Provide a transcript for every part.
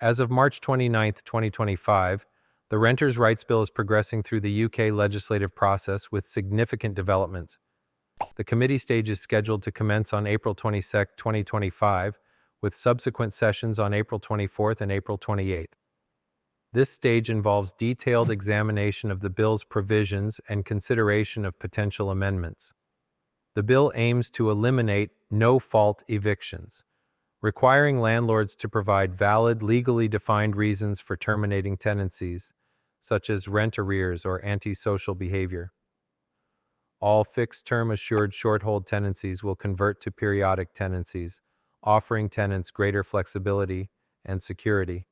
As of March 29, 2025, the Renters' Rights Bill is progressing through the UK legislative process with significant developments. The committee stage is scheduled to commence on April 22, 2025, with subsequent sessions on April 24th and April 28th. This stage involves detailed examination of the bill's provisions and consideration of potential amendments. The bill aims to eliminate no-fault evictions, requiring landlords to provide valid, legally defined reasons for terminating tenancies, such as rent arrears or antisocial behavior. All fixed-term assured shorthold tenancies will convert to periodic tenancies, offering tenants greater flexibility and security.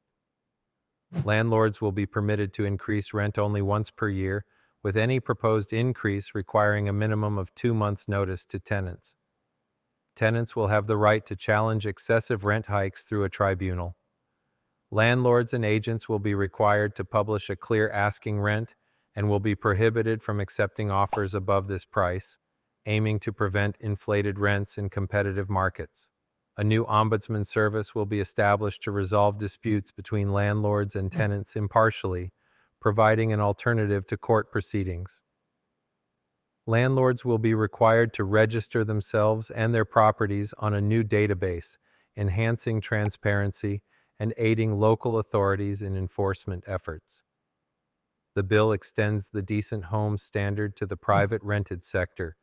Landlords will be permitted to increase rent only once per year, with any proposed increase requiring a minimum of 2 months' notice to tenants. Tenants will have the right to challenge excessive rent hikes through a tribunal. Landlords and agents will be required to publish a clear asking rent and will be prohibited from accepting offers above this price, aiming to prevent inflated rents in competitive markets. A new ombudsman service will be established to resolve disputes between landlords and tenants impartially, providing an alternative to court proceedings. Landlords will be required to register themselves and their properties on a new database, enhancing transparency and aiding local authorities in enforcement efforts. The bill extends the decent homes standard to the private rented sector,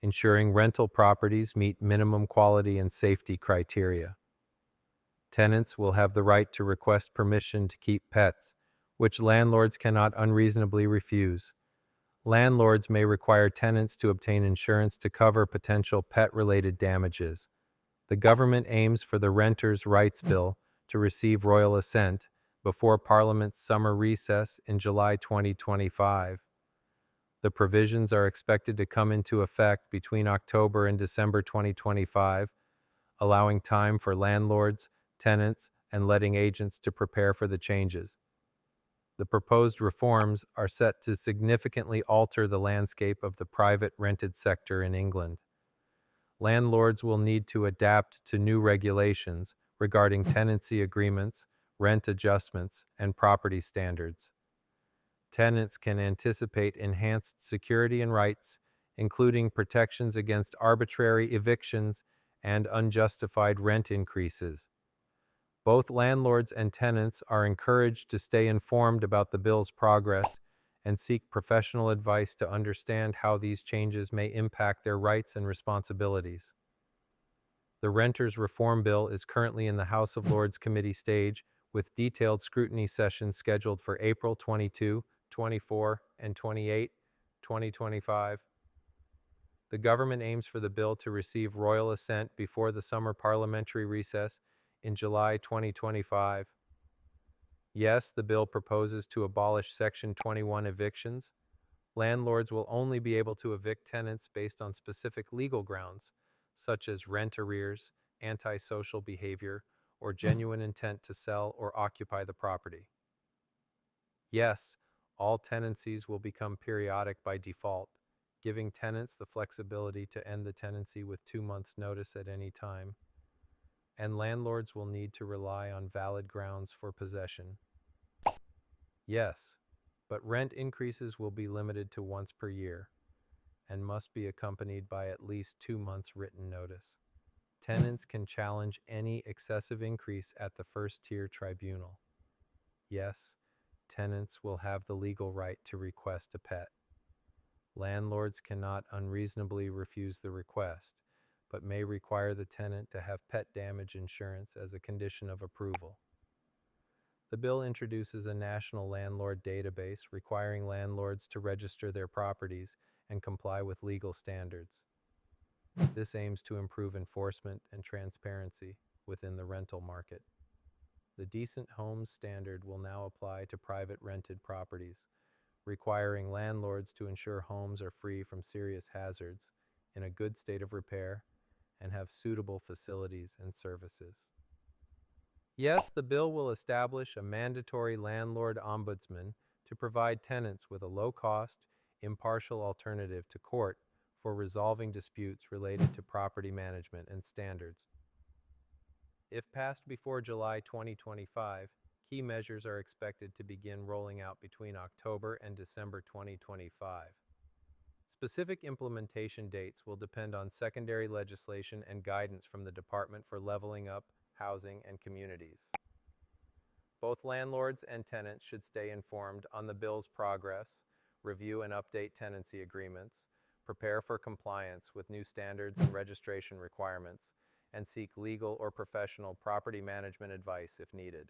ensuring rental properties meet minimum quality and safety criteria. Tenants will have the right to request permission to keep pets, which landlords cannot unreasonably refuse. Landlords may require tenants to obtain insurance to cover potential pet-related damages. The government aims for the Renters' Rights Bill to receive royal assent before Parliament's summer recess in July 2025. The provisions are expected to come into effect between October and December 2025, allowing time for landlords, tenants, and letting agents to prepare for the changes. The proposed reforms are set to significantly alter the landscape of the private rented sector in England. Landlords will need to adapt to new regulations regarding tenancy agreements, rent adjustments, and property standards. Tenants can anticipate enhanced security and rights, including protections against arbitrary evictions and unjustified rent increases. Both landlords and tenants are encouraged to stay informed about the bill's progress and seek professional advice to understand how these changes may impact their rights and responsibilities. The Renters' Reform Bill is currently in the House of Lords committee stage, with detailed scrutiny sessions scheduled for April 22, 24, and 28, 2025. The government aims for the bill to receive royal assent before the summer parliamentary recess in July 2025. Yes, the bill proposes to abolish Section 21 evictions. Landlords will only be able to evict tenants based on specific legal grounds, such as rent arrears, antisocial behavior, or genuine intent to sell or occupy the property. Yes, all tenancies will become periodic by default, giving tenants the flexibility to end the tenancy with 2 months' notice at any time. And landlords will need to rely on valid grounds for possession. Yes, but rent increases will be limited to once per year and must be accompanied by at least 2 months' written notice. Tenants can challenge any excessive increase at the first-tier tribunal. Yes, tenants will have the legal right to request a pet. Landlords cannot unreasonably refuse the request, but may require the tenant to have pet damage insurance as a condition of approval. The bill introduces a national landlord database requiring landlords to register their properties and comply with legal standards. This aims to improve enforcement and transparency within the rental market. The Decent Homes Standard will now apply to private rented properties, requiring landlords to ensure homes are free from serious hazards, in a good state of repair, and have suitable facilities and services. Yes, the bill will establish a mandatory landlord ombudsman to provide tenants with a low-cost, impartial alternative to court for resolving disputes related to property management and standards. If passed before July 2025, Key measures are expected to begin rolling out between October and December 2025. Specific implementation dates will depend on secondary legislation and guidance from the Department for Leveling Up, Housing, and Communities. Both landlords and tenants should stay informed on the bill's progress, review and update tenancy agreements, prepare for compliance with new standards and registration requirements, and seek legal or professional property management advice if needed.